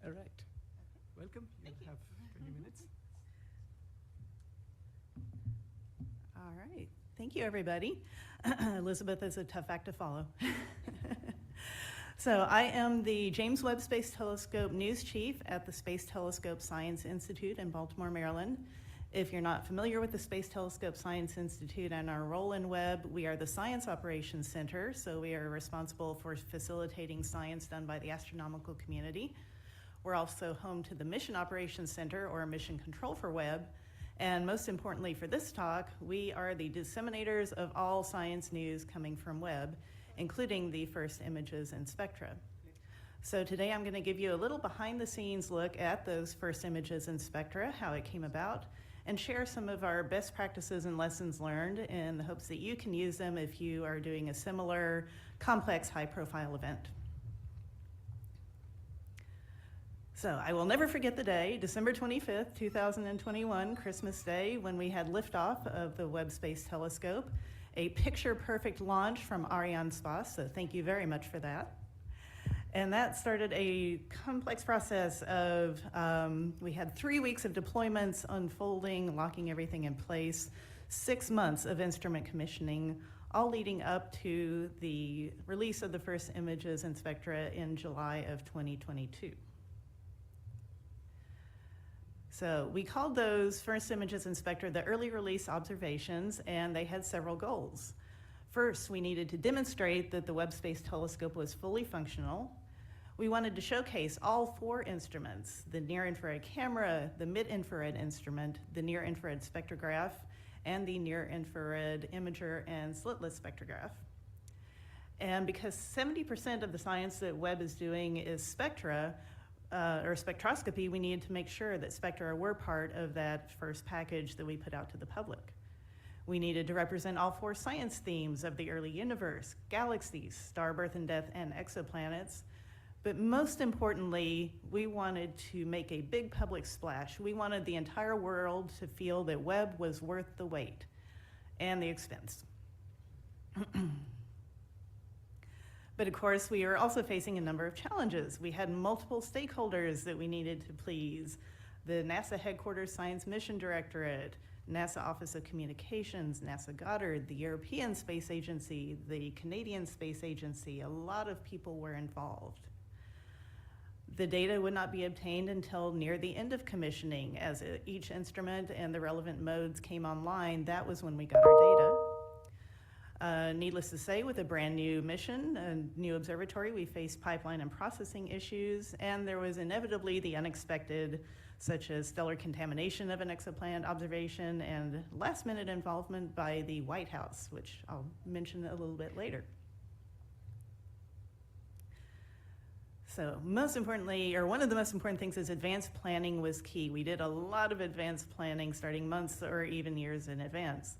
All right. Welcome. You have 20 minutes. All right. Thank you, everybody. Elizabeth is a tough act to follow. So I am the James Webb Space Telescope News Chief at the Space Telescope Science Institute in Baltimore, Maryland. If you're not familiar with the Space Telescope Science Institute and our role in Webb, we are the Science Operations Center, so we are responsible for facilitating science done by the astronomical community. We're also home to the Mission Operations Center, or Mission Control for Webb, and most importantly for this talk, we are the disseminators of all science news coming from Webb, including the first images and spectra. So today I'm going to give you a little behind-the-scenes look at those first images and spectra, how it came about, and share some of our best practices and lessons learned in the hopes that you can use them if you are doing a similar complex high-profile event. So I will never forget the day, December 25th, 2021, Christmas Day, when we had liftoff of the Webb Space Telescope, a picture-perfect launch from Arianespace, so thank you very much for that. And that started a complex process of, we had 3 weeks of deployments unfolding, locking everything in place, 6 months of instrument commissioning, all leading up to the release of the first images and spectra in July of 2022. So we called those first images and spectra the early release observations, and they had several goals. First, we needed to demonstrate that the Webb Space Telescope was fully functional. We wanted to showcase all 4 instruments, the near-infrared camera, the mid-infrared instrument, the near-infrared spectrograph, and the near-infrared imager and slitless spectrograph. And because 70% of the science that Webb is doing is spectra, or spectroscopy, we needed to make sure that spectra were part of that first package that we put out to the public. We needed to represent all 4 science themes of the early universe, galaxies, star birth and death, and exoplanets. But most importantly, we wanted to make a big public splash. We wanted the entire world to feel that Webb was worth the wait and the expense. But of course, we were also facing a number of challenges. We had multiple stakeholders that we needed to please: the NASA Headquarters Science Mission Directorate, NASA Office of Communications, NASA Goddard, the European Space Agency, the Canadian Space Agency. A lot of people were involved. The data would not be obtained until near the end of commissioning. As each instrument and the relevant modes came online, that was when we got our data. Needless to say, with a brand new mission, a new observatory, we faced pipeline and processing issues, and there was inevitably the unexpected, such as stellar contamination of an exoplanet observation and last-minute involvement by the White House, which I'll mention a little bit later. So most importantly, or one of the most important things, is advanced planning was key. We did a lot of advanced planning starting months or even years in advance.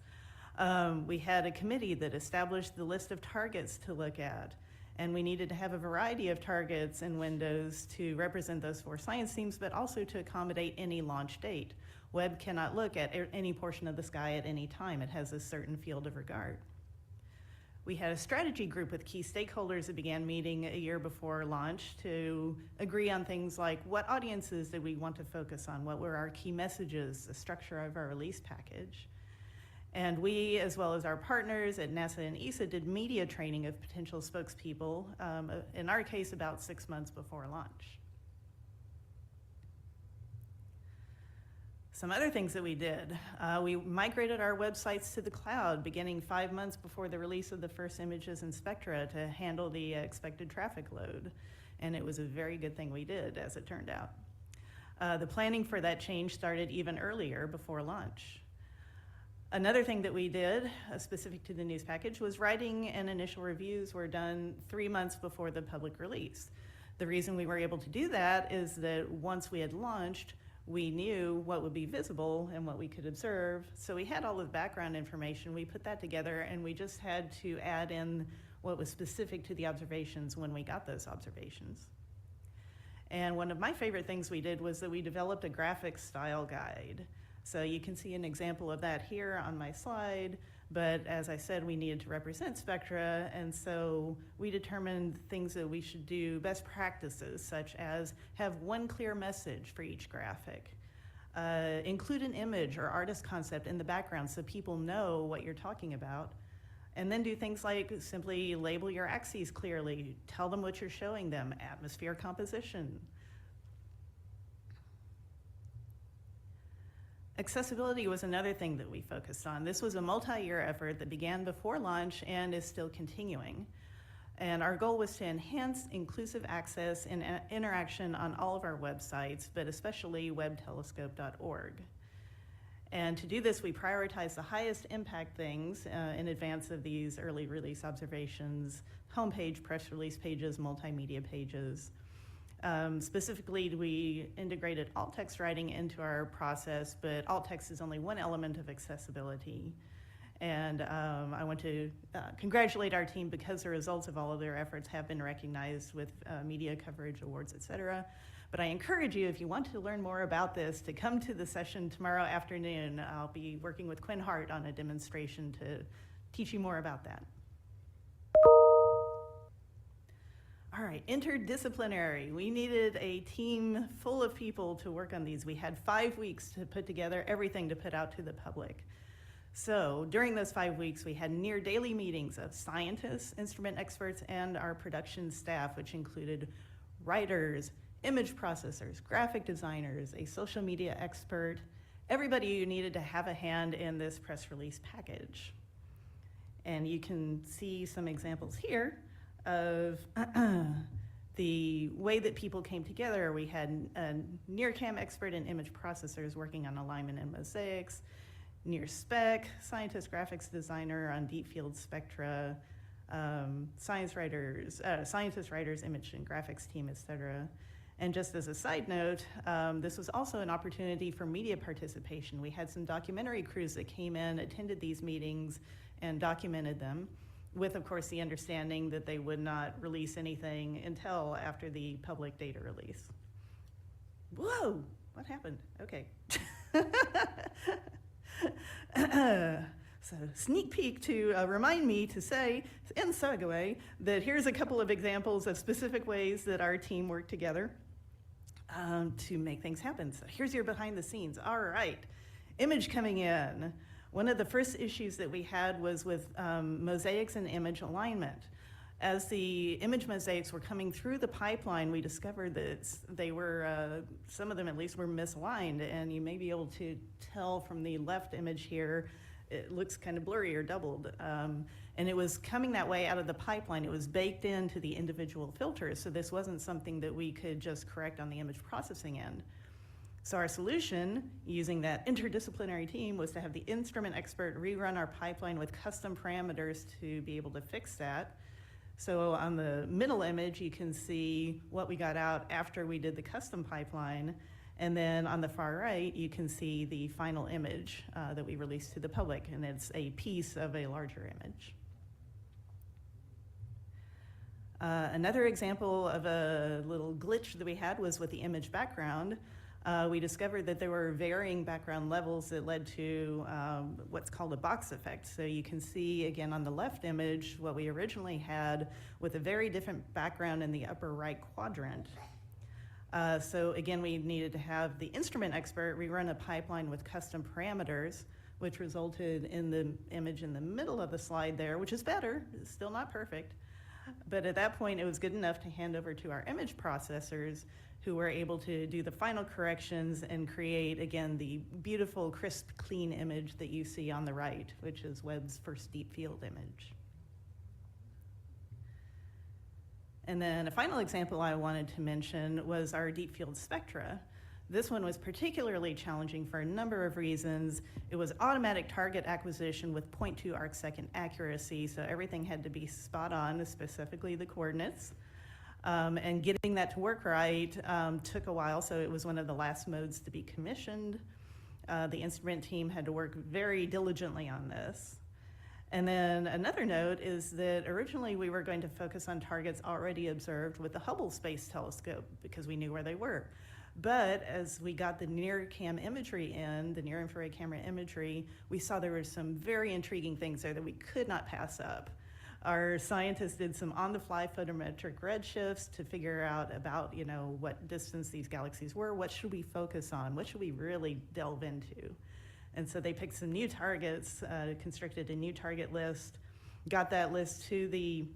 We had a committee that established the list of targets to look at, and we needed to have a variety of targets and windows to represent those 4 science themes, but also to accommodate any launch date. Webb cannot look at any portion of the sky at any time. It has a certain field of regard. We had a strategy group with key stakeholders that began meeting a year before launch to agree on things like what audiences did we want to focus on, what were our key messages, the structure of our release package. And we, as well as our partners at NASA and ESA, did media training of potential spokespeople, in our case about 6 months before launch. Some other things that we did, we migrated our websites to the cloud beginning 5 months before the release of the first images and spectra to handle the expected traffic load. And it was a very good thing we did, as it turned out. The planning for that change started even earlier, before launch. Another thing that we did, specific to the news package, was writing and initial reviews were done 3 months before the public release. The reason we were able to do that is that once we had launched, we knew what would be visible and what we could observe. So we had all of the background information. We put that together, and we just had to add in what was specific to the observations when we got those observations. And one of my favorite things we did was that we developed a graphic style guide. So you can see an example of that here on my slide. But as I said, we needed to represent spectra, and so we determined things that we should do, best practices, such as have one clear message for each graphic. Include an image or artist concept in the background so people know what you're talking about. And then do things like simply label your axes clearly, tell them what you're showing them, atmosphere composition. Accessibility was another thing that we focused on. This was a multi-year effort that began before launch and is still continuing. And our goal was to enhance inclusive access and interaction on all of our websites, but especially webtelescope.org. And to do this, we prioritized the highest impact things in advance of these early release observations: homepage, press release pages, multimedia pages. Specifically, we integrated alt text writing into our process, but alt text is only one element of accessibility. And I want to congratulate our team because the results of all of their efforts have been recognized with media coverage, awards, et cetera. But I encourage you, if you want to learn more about this, to come to the session tomorrow afternoon. I'll be working with Quinn Hart on a demonstration to teach you more about that. All right, interdisciplinary. We needed a team full of people to work on these. We had 5 weeks to put together everything to put out to the public. So during those 5 weeks, we had near daily meetings of scientists, instrument experts, and our production staff, which included writers, image processors, graphic designers, a social media expert, everybody who needed to have a hand in this press release package. And you can see some examples here of the way that people came together. We had a near-cam expert in image processors working on alignment and mosaics, near-spec, scientist graphics designer on deep field spectra, scientist writers, image and graphics team, et cetera. And just as a side note, this was also an opportunity for media participation. We had some documentary crews that came in, attended these meetings, and documented them, with, of course, the understanding that they would not release anything until after the public data release. Whoa, what happened? Okay. So sneak peek to remind me to say in segue that here's a couple of examples of specific ways that our team worked together to make things happen. So here's your behind the scenes. All right, image coming in. One of the first issues that we had was with mosaics and image alignment. As the image mosaics were coming through the pipeline, we discovered that they were, some of them at least, were misaligned, and you may be able to tell from the left image here, it looks kind of blurry or doubled. And it was coming that way out of the pipeline. It was baked into the individual filters, so this wasn't something that we could just correct on the image processing end. So our solution, using that interdisciplinary team, was to have the instrument expert rerun our pipeline with custom parameters to be able to fix that. So on the middle image, you can see what we got out after we did the custom pipeline. And then on the far right, you can see the final image that we released to the public, and it's a piece of a larger image. Another example of a little glitch that we had was with the image background. We discovered that there were varying background levels that led to what's called a box effect. So you can see, again, on the left image, what we originally had with a very different background in the upper right quadrant. So again, we needed to have the instrument expert rerun a pipeline with custom parameters, which resulted in the image in the middle of the slide there, which is better, it's still not perfect. But at that point, it was good enough to hand over to our image processors, who were able to do the final corrections and create, again, the beautiful, crisp, clean image that you see on the right, which is Webb's first deep field image. And then a final example I wanted to mention was our deep field spectra. This one was particularly challenging for a number of reasons. It was automatic target acquisition with 0.2 arcsecond accuracy, so everything had to be spot on, specifically the coordinates. And getting that to work right took a while, so it was one of the last modes to be commissioned. The instrument team had to work very diligently on this. And then another note is that originally we were going to focus on targets already observed with the Hubble Space Telescope because we knew where they were. But as we got the near-cam imagery in, the near-infrared camera imagery, we saw there were some very intriguing things there that we could not pass up. Our scientists did some on-the-fly photometric redshifts to figure out about, what distance these galaxies were, what should we focus on, what should we really delve into. And so they picked some new targets, constructed a new target list, got that list to the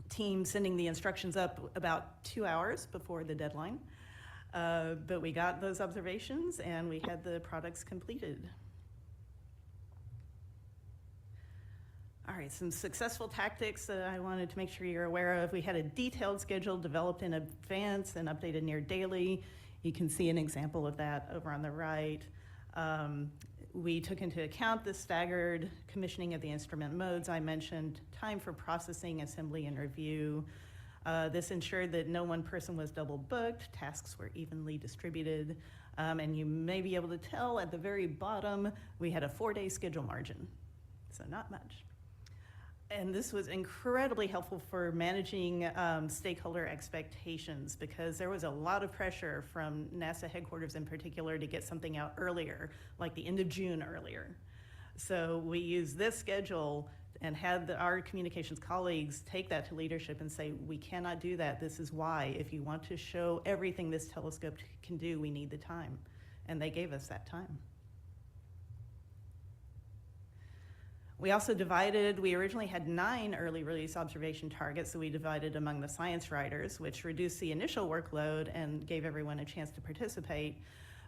team, sending the instructions up about 2 hours before the deadline. But we got those observations and we had the products completed. All right, some successful tactics that I wanted to make sure you're aware of. We had a detailed schedule developed in advance and updated near daily. You can see an example of that over on the right. We took into account the staggered commissioning of the instrument modes I mentioned, time for processing, assembly, and review. This ensured that no one person was double booked, tasks were evenly distributed, and you may be able to tell at the very bottom, we had a 4-day schedule margin, so not much. And this was incredibly helpful for managing stakeholder expectations because there was a lot of pressure from NASA headquarters in particular to get something out earlier, like the end of June earlier. So we used this schedule and had our communications colleagues take that to leadership and say, we cannot do that. This is why. If you want to show everything this telescope can do, we need the time. And they gave us that time. We also divided, we originally had 9 early release observation targets that we divided among the science writers, which reduced the initial workload and gave everyone a chance to participate.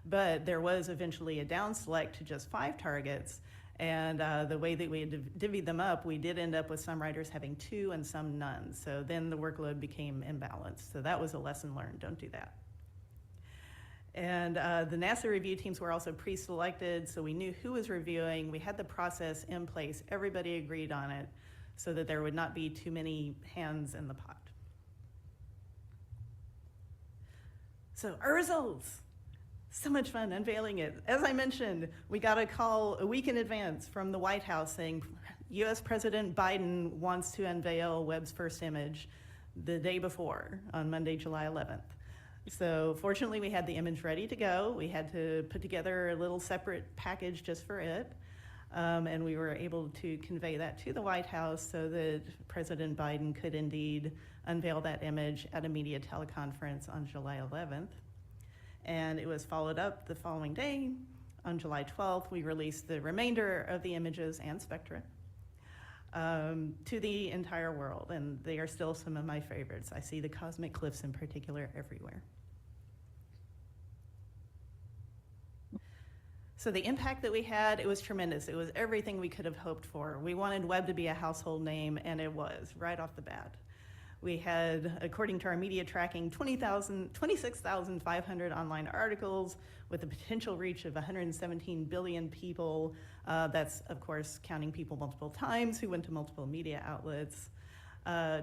But there was eventually a down select to just 5 targets. And the way that we had divvied them up, we did end up with some writers having 2 and some none. So then the workload became imbalanced. So that was a lesson learned, don't do that. And the NASA review teams were also pre-selected, so we knew who was reviewing. We had the process in place. Everybody agreed on it so that there would not be too many hands in the pot. So our results, so much fun unveiling it. As I mentioned, we got a call a week in advance from the White House saying US President Biden wants to unveil Webb's first image the day before, on Monday, July 11th. So fortunately, we had the image ready to go. We had to put together a little separate package just for it. And we were able to convey that to the White House so that President Biden could indeed unveil that image at a media teleconference on July 11th. And it was followed up the following day. On July 12th, we released the remainder of the images and spectra to the entire world, and they are still some of my favorites. I see the cosmic cliffs in particular everywhere. So the impact that we had, it was tremendous. It was everything we could have hoped for. We wanted Webb to be a household name, and it was, right off the bat. We had, according to our media tracking, 26,500 online articles with a potential reach of 117 billion people. That's, of course, counting people multiple times who went to multiple media outlets.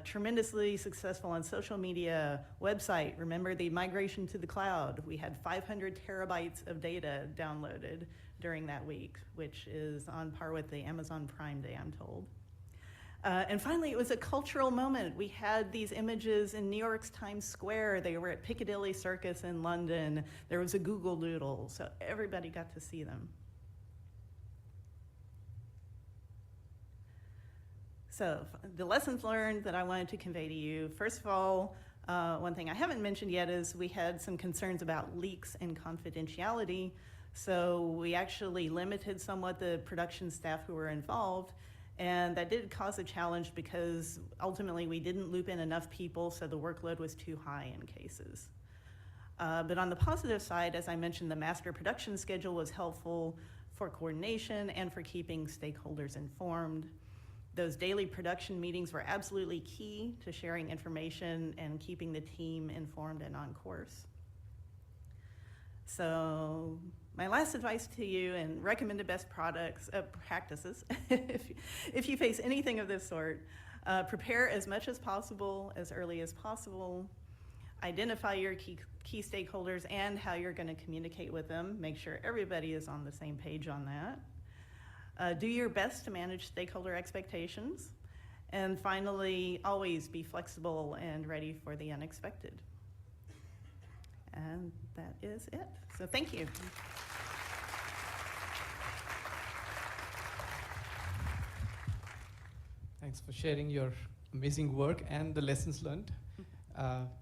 Tremendously successful on social media, website, remember the migration to the cloud. We had 500 terabytes of data downloaded during that week, which is on par with the Amazon Prime Day, I'm told. And finally, it was a cultural moment. We had these images in New York's Times Square. They were at Piccadilly Circus in London. There was a Google Doodle, so everybody got to see them. So the lessons learned that I wanted to convey to you, first of all, one thing I haven't mentioned yet is we had some concerns about leaks and confidentiality. So we actually limited somewhat the production staff who were involved. And that did cause a challenge because ultimately we didn't loop in enough people, so the workload was too high in cases. But on the positive side, as I mentioned, the master production schedule was helpful for coordination and for keeping stakeholders informed. Those daily production meetings were absolutely key to sharing information and keeping the team informed and on course. So my last advice to you and recommended best practices, if you face anything of this sort, prepare as much as possible, as early as possible. Identify your key stakeholders and how you're going to communicate with them. Make sure everybody is on the same page on that. Do your best to manage stakeholder expectations. And finally, always be flexible and ready for the unexpected. And that is it. So thank you. Thanks for sharing your amazing work and the lessons learned.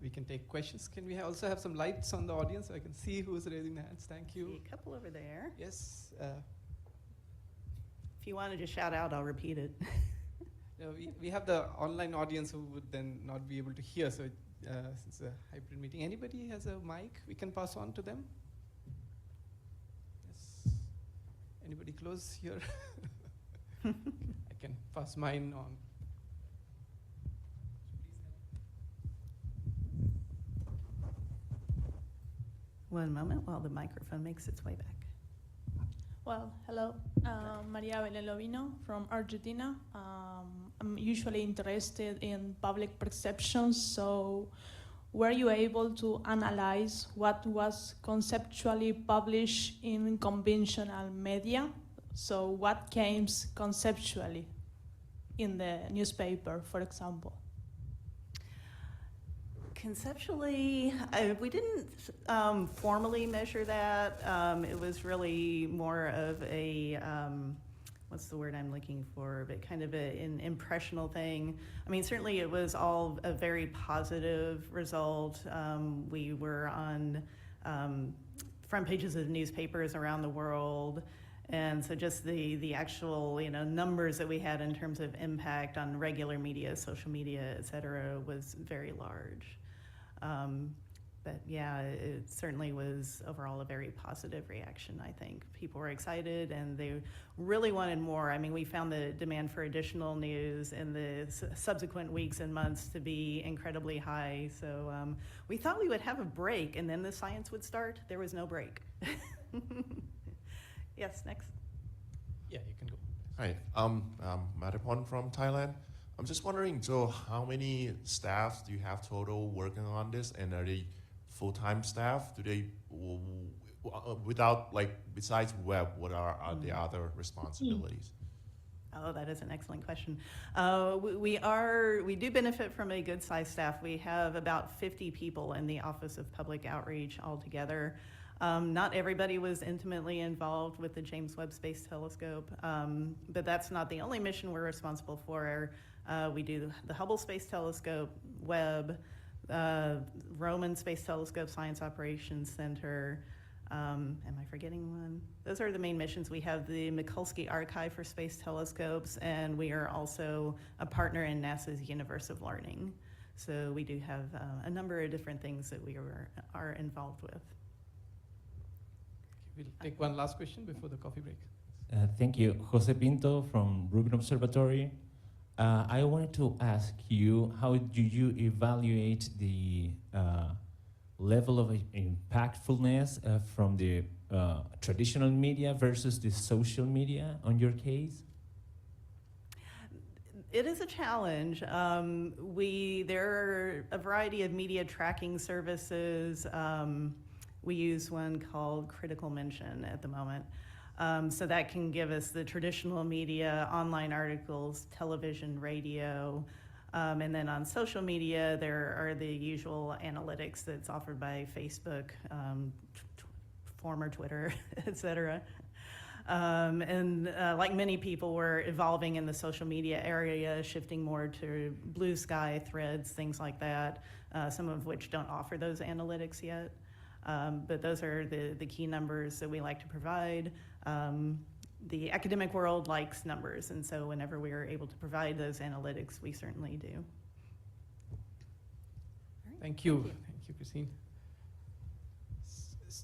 We can take questions. Can we also have some lights on the audience so I can see who's raising their hands? Thank you. See a couple over there. Yes. If you want to just shout out, I'll repeat it. We have the online audience who would then not be able to hear, so since it's a hybrid meeting. Anybody has a mic we can pass on to them? Yes. Anybody close here? I can pass mine on. One moment while the microphone makes its way back. Well, hello, Maria Belén Lovino from Argentina. I'm usually interested in public perceptions, so were you able to analyze what was conceptually published in conventional media? So what came conceptually in the newspaper, for example? Conceptually, we didn't formally measure that. It was really more of a, what's the word I'm looking for, but kind of an impressional thing. I mean, certainly it was all a very positive result. We were on front pages of newspapers around the world. And so just the actual, numbers that we had in terms of impact on regular media, social media, et cetera, was very large. But yeah, it certainly was overall a very positive reaction, I think. People were excited and they really wanted more. I mean, we found the demand for additional news in the subsequent weeks and months to be incredibly high. So we thought we would have a break and then the science would start. There was no break. Yes, next. Yeah, you can go. Hi, I'm Madhapon from Thailand. I'm just wondering, so how many staff do you have total working on this, and are they full-time staff? Do they, besides web, what are the other responsibilities? Oh, that is an excellent question. We do benefit from a good-sized staff. We have about 50 people in the Office of Public Outreach altogether. Not everybody was intimately involved with the James Webb Space Telescope, but that's not the only mission we're responsible for. We do the Hubble Space Telescope, Webb, Roman Space Telescope Science Operations Center. Am I forgetting one? Those are the main missions. We have the Mikulski Archive for Space Telescopes, and we are also a partner in NASA's Universe of Learning. So we do have a number of different things that we are involved with. We'll take one last question before the coffee break. Thank you. Jose Pinto from Rubin Observatory. I wanted to ask you, how do you evaluate the level of impactfulness from the traditional media versus the social media on your case? It is a challenge. There are a variety of media tracking services. We use one called Critical Mention at the moment. So that can give us the traditional media, online articles, television, radio, and then on social media, there are the usual analytics that's offered by Facebook, former Twitter, et cetera. Like many people, we're evolving in the social media area, shifting more to blue sky threads, things like that, some of which don't offer those analytics yet. But those are the key numbers that we like to provide. The academic world likes numbers, and so whenever we are able to provide those analytics, we certainly do. Thank you. Thank you, Christine.